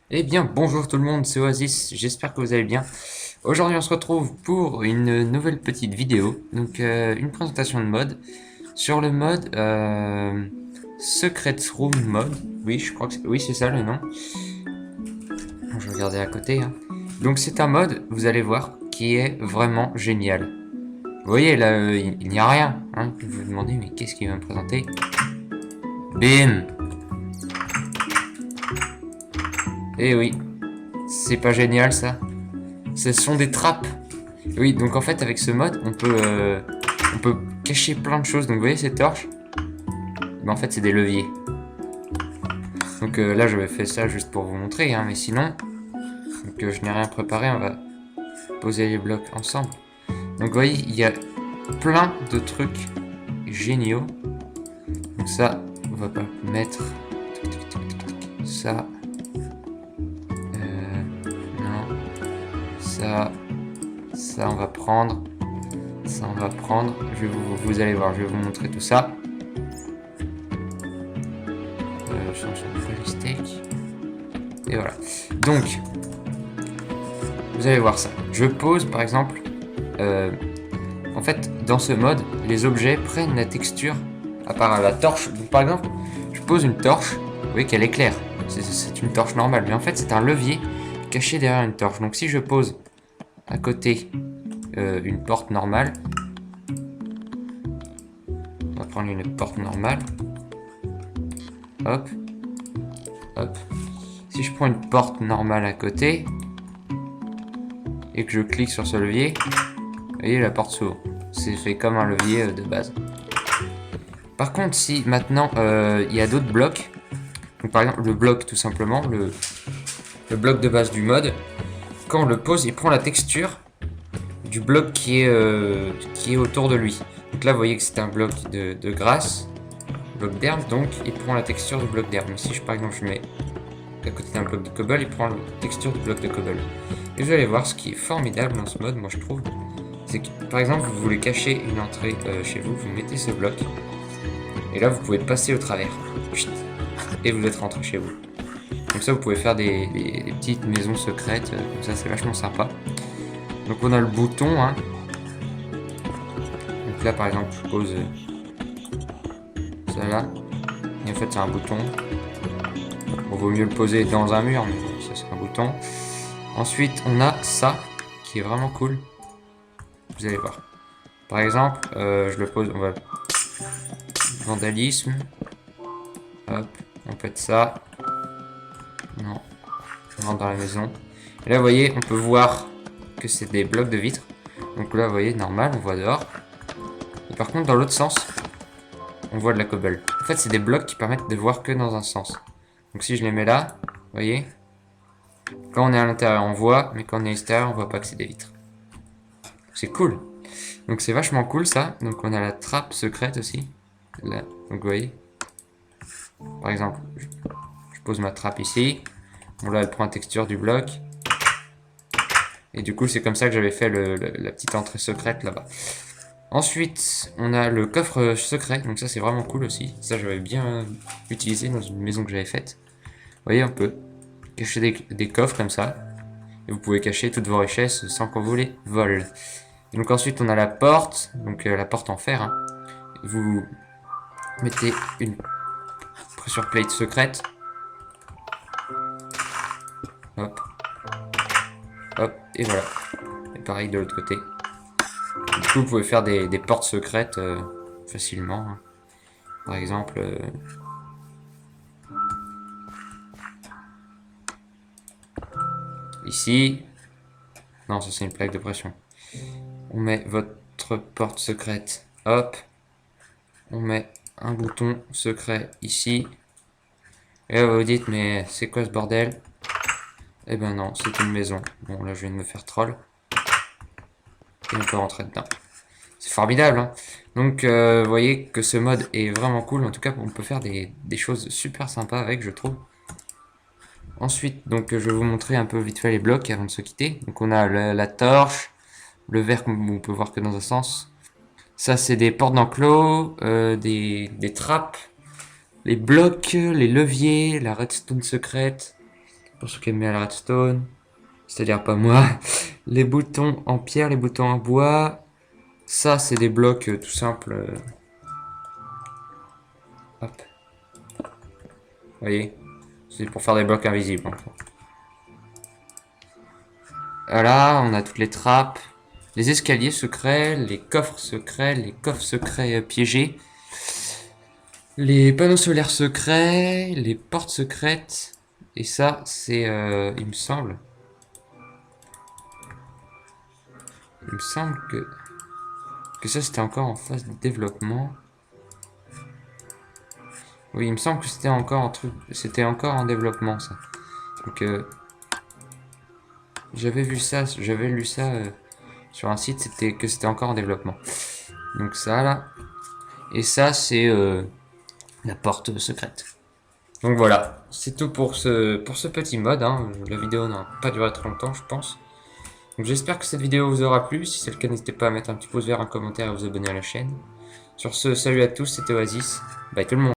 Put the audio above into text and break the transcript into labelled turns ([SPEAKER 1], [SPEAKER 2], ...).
[SPEAKER 1] Eh bien, bonjour tout le monde, c'est Oasis, j'espère que vous allez bien. Aujourd'hui, on se retrouve pour une nouvelle petite vidéo, donc une présentation de mode, sur le mode Secret Room Mode. Oui, je crois que oui, c'est ça le nom. Bon, je vais regarder à côté, hein. Donc c'est un mode, vous allez voir, qui est vraiment génial. Vous voyez, là, il n'y a rien, hein. Vous vous demandez, mais qu'est-ce qu'il va me présenter? Bim. Eh oui, c'est pas génial ça. Ce sont des trappes. Oui, donc en fait, avec ce mode, on peut cacher plein de choses. Donc vous voyez ces torches? Mais en fait, c'est des leviers. Donc là, j'avais fait ça juste pour vous montrer, hein, mais sinon, donc, je n'ai rien préparé. On va poser les blocs ensemble. Donc vous voyez, il y a plein de trucs géniaux. Donc ça, on va pas mettre ça. Non. Ça, on va prendre. Ça, on va prendre. Vous allez voir, je vais vous montrer tout ça. Je change de steak. Et voilà. Donc, vous allez voir ça. Je pose par exemple, en fait, dans ce mode, les objets prennent la texture à part la torche. Donc, par exemple, je pose une torche, vous voyez qu'elle éclaire. C'est une torche normale, mais en fait, c'est un levier caché derrière une torche. Donc, si je pose à côté une porte normale, on va prendre une porte normale. Hop, hop. Si je prends une porte normale à côté et que je clique sur ce levier, vous voyez, la porte s'ouvre. C'est fait comme un levier de base. Par contre, si maintenant il y a d'autres blocs, donc par exemple le bloc tout simplement, le bloc de base du mode, quand on le pose, il prend la texture du bloc qui est autour de lui. Donc là, vous voyez que c'est un bloc de grasse, bloc d'herbe, donc il prend la texture du bloc d'herbe. Mais si par exemple je mets à côté d'un bloc de cobble, il prend la texture du bloc de cobble. Et vous allez voir, ce qui est formidable dans ce mode, moi je trouve, c'est que par exemple vous voulez cacher une entrée chez vous, vous mettez ce bloc, et là vous pouvez passer au travers, et vous êtes rentré chez vous. Comme ça vous pouvez faire des petites maisons secrètes, comme ça c'est vachement sympa. Donc on a le bouton, hein. Donc là par exemple je pose ça là, et en fait c'est un bouton. Bon, vaut mieux le poser dans un mur, mais bon, ça c'est un bouton. Ensuite on a ça, qui est vraiment cool. Vous allez voir. Par exemple, je le pose, on va... Vandalisme. Hop, on pète ça. Non, on rentre dans la maison. Et là, vous voyez, on peut voir que c'est des blocs de vitre. Donc là, vous voyez, normal, on voit dehors. Et par contre, dans l'autre sens, on voit de la cobble. En fait, c'est des blocs qui permettent de voir que dans un sens. Donc si je les mets là, vous voyez, quand on est à l'intérieur, on voit, mais quand on est à l'extérieur, on voit pas que c'est des vitres. C'est cool. Donc c'est vachement cool ça. Donc on a la trappe secrète aussi. Là, donc vous voyez. Par exemple, je pose ma trappe ici. Bon là, elle prend la texture du bloc. Et du coup, c'est comme ça que j'avais fait la petite entrée secrète là-bas. Ensuite, on a le coffre secret. Donc ça, c'est vraiment cool aussi. Ça, j'avais bien utilisé dans une maison que j'avais faite. Vous voyez, on peut cacher des coffres comme ça. Et vous pouvez cacher toutes vos richesses sans qu'on vous les vole. Et donc ensuite, on a la porte. Donc la porte en fer, hein. Vous mettez une pressure plate secrète. Hop. Hop. Et voilà. Et pareil de l'autre côté. Du coup, vous pouvez faire des portes secrètes facilement, hein. Par exemple... ici... Non, ça c'est une plaque de pression. On met votre porte secrète. Hop. On met un bouton secret ici. Et là, vous vous dites, mais c'est quoi ce bordel? Eh ben non, c'est une maison. Bon, là, je viens de me faire troll. Et on peut rentrer dedans. C'est formidable, hein. Donc, vous voyez que ce mode est vraiment cool. En tout cas, on peut faire des choses super sympas avec, je trouve. Ensuite, donc, je vais vous montrer un peu vite fait les blocs avant de se quitter. Donc, on a la torche, le verre qu'on peut voir que dans un sens. Ça, c'est des portes d'enclos, des trappes, les blocs, les leviers, la redstone secrète. pour ceux qui aiment bien le redstone, c'est-à-dire pas moi. Les boutons en pierre, les boutons en bois, ça c'est des blocs tout simples. Hop. Vous voyez, c'est pour faire des blocs invisibles. Voilà, on a toutes les trappes, les escaliers secrets, les coffres secrets piégés, les panneaux solaires secrets, les portes secrètes. Et ça, c'est, il me semble que ça c'était encore en phase de développement. Oui, il me semble que c'était encore en développement ça. Donc j'avais lu ça sur un site, c'était encore en développement. Donc ça là, et ça c'est la porte secrète. Donc voilà, c'est tout pour ce petit mode. Hein. La vidéo n'a pas duré très longtemps, je pense. Donc j'espère que cette vidéo vous aura plu. Si c'est le cas, n'hésitez pas à mettre un petit pouce vert, un commentaire et à vous abonner à la chaîne. Sur ce, salut à tous, c'était Oasis. Bye tout le monde.